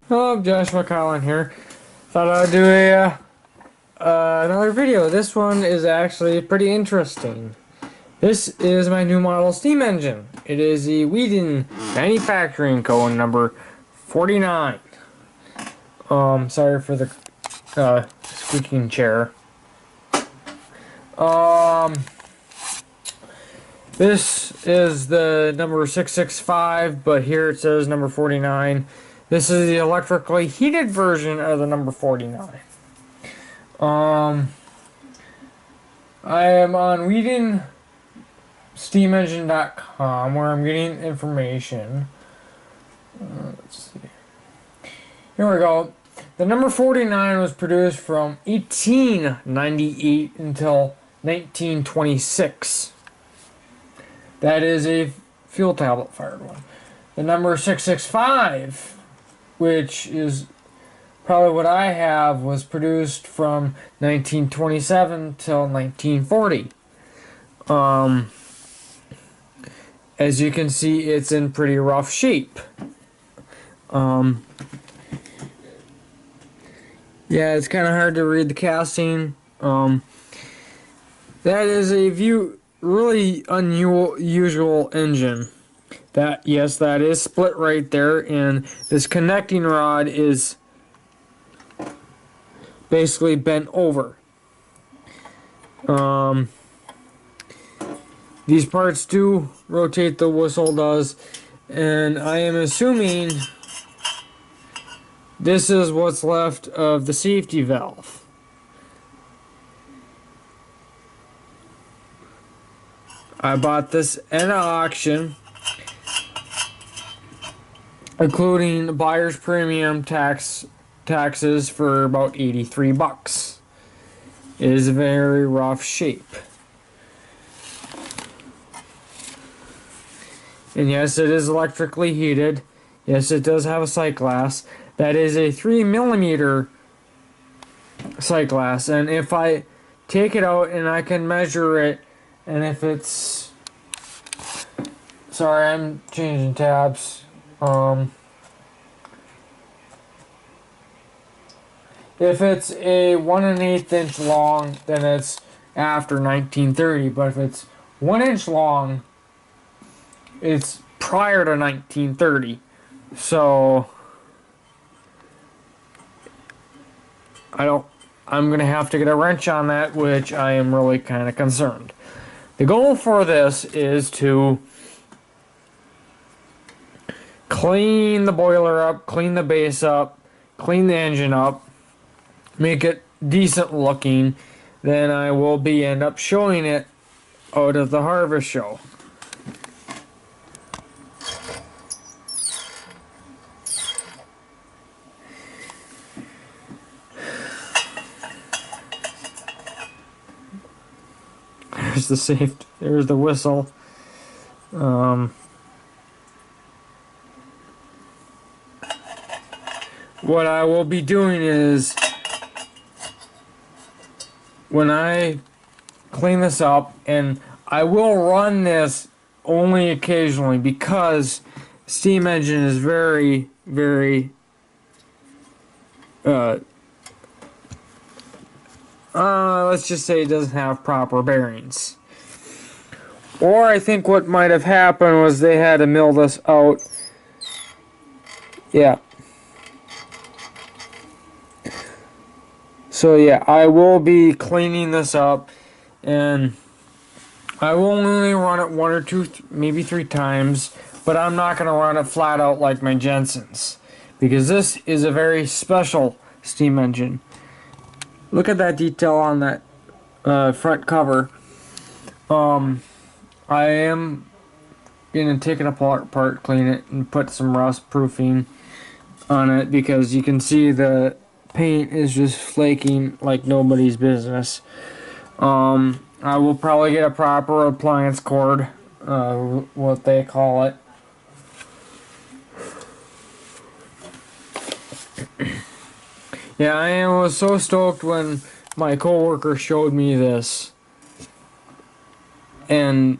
Hello, Joshua Collin here. Thought I'd do another video. This one is actually pretty interesting. This is my new model steam engine. It is the Weeden Manufacturing Co. number 49. Sorry for the squeaking chair. This is the number 665, but here it says number 49. This is the electrically heated version of the number 49. I am on WeedenSteamEngine.com where I'm getting information. Let's see. Here we go. The number 49 was produced from 1898 until 1926. That is a fuel tablet fired one. The number 665, which is probably what I have, was produced from 1927 till 1940. As you can see, it's in pretty rough shape. Yeah, it's kind of hard to read the casting. That is a really unusual engine. Yes, that is split right there, and this connecting rod is basically bent over. These parts do rotate, the whistle does, and I am assuming this is what's left of the safety valve. I bought this at an auction, including buyer's premium taxes, for about 83 bucks. It is a very rough shape. And yes, it is electrically heated. Yes, it does have a sight glass. That is a 3mm sight glass. And if I take it out and I can measure it, and if it's... Sorry, I'm changing tabs. If it's a 1 1/8 inch long, then it's after 1930. But if it's 1 inch long, it's prior to 1930. So I'm gonna have to get a wrench on that, which I am really kind of concerned. The goal for this is to clean the boiler up, clean the base up, clean the engine up, make it decent looking. Then I will end up showing it out at the harvest show. There's the safety. There's the whistle. What I will be doing is, when I clean this up, and I will run this only occasionally because steam engine is very, very let's just say it doesn't have proper bearings. Or I think what might have happened was they had to mill this out. Yeah. So yeah, I will be cleaning this up, and I will only run it 1 or 2, maybe 3 times, but I'm not going to run it flat out like my Jensen's, because this is a very special steam engine. Look at that detail on that front cover. I am going to take it apart, clean it, and put some rust proofing on it, because you can see the paint is just flaking like nobody's business. I will probably get a proper appliance cord, what they call it. Yeah, I was so stoked when my coworker showed me this, and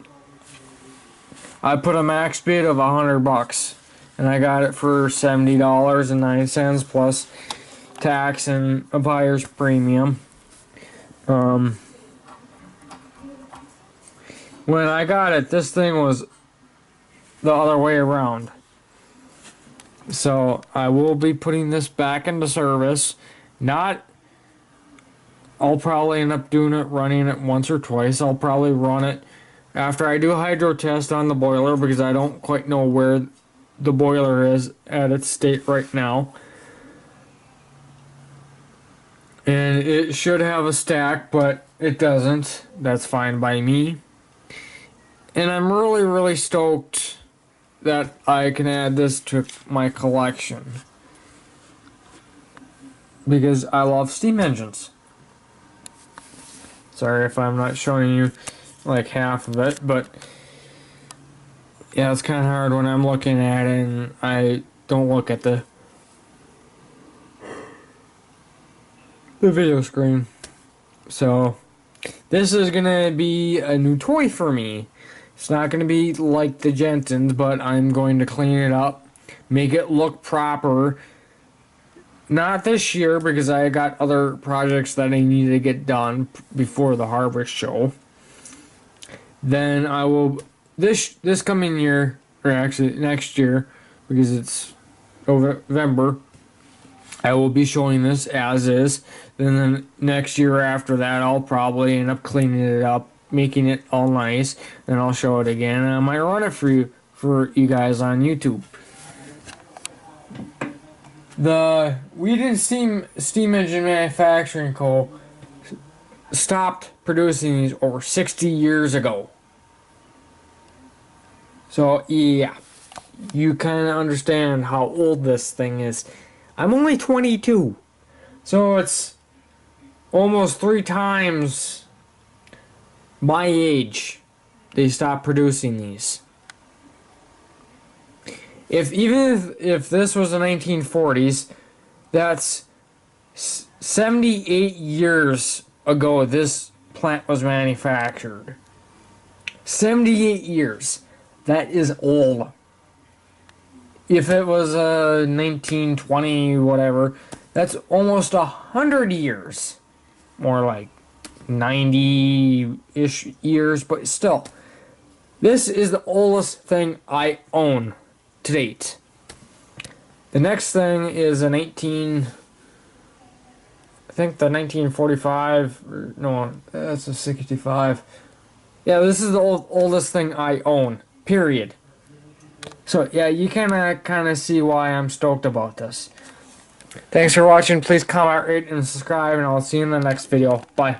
I put a max bid of $100, and I got it for $70.09 plus tax and a buyer's premium. When I got it, this thing was the other way around. So I will be putting this back into service. I'll probably end up running it once or twice. I'll probably run it after I do a hydro test on the boiler, because I don't quite know where the boiler is at its state right now. And it should have a stack, but it doesn't. That's fine by me. And I'm really, really stoked that I can add this to my collection, because I love steam engines. Sorry if I'm not showing you like half of it, but yeah, it's kind of hard when I'm looking at it and I don't look at the video screen. So this is gonna be a new toy for me. It's not gonna be like the Jensens, but I'm going to clean it up, make it look proper. Not this year, because I got other projects that I need to get done before the harvest show. Then I will, this coming year, or actually next year, because it's November, I will be showing this as is. Then the next year after that, I'll probably end up cleaning it up, making it all nice. Then I'll show it again, and I might run it for you guys on YouTube. The Weeden Steam Engine Manufacturing Co. stopped producing these over 60 years ago. So yeah, you kind of understand how old this thing is. I'm only 22, so it's almost 3 times my age they stopped producing these. Even if this was the 1940s, that's 78 years ago this plant was manufactured. 78 years. That is old. If it was 1920 whatever, that's almost 100 years. More like 90-ish years, but still. This is the oldest thing I own to date. The next thing is a 1945, no, that's a 65. Yeah, this is the oldest thing I own, period. So yeah, you kind of see why I'm stoked about this. Thanks for watching. Please comment, rate, and subscribe, and I'll see you in the next video. Bye.